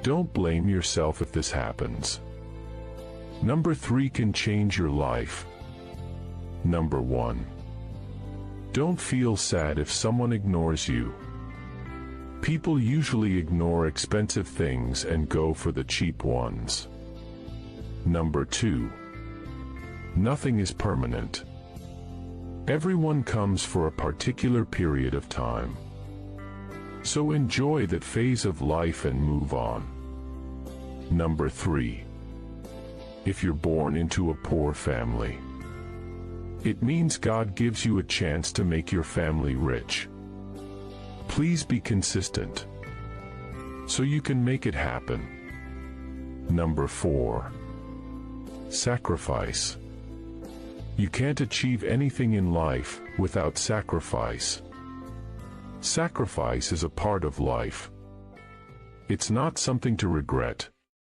Don't blame yourself if this happens. Number 3 can change your life. Number 1. Don't feel sad if someone ignores you. People usually ignore expensive things and go for the cheap ones. Number 2. Nothing is permanent. Everyone comes for a particular period of time. So enjoy that phase of life and move on. Number 3. If you're born into a poor family, it means God gives you a chance to make your family rich. Please be consistent, so you can make it happen. Number 4. Sacrifice. You can't achieve anything in life without sacrifice. Sacrifice is a part of life. It's not something to regret,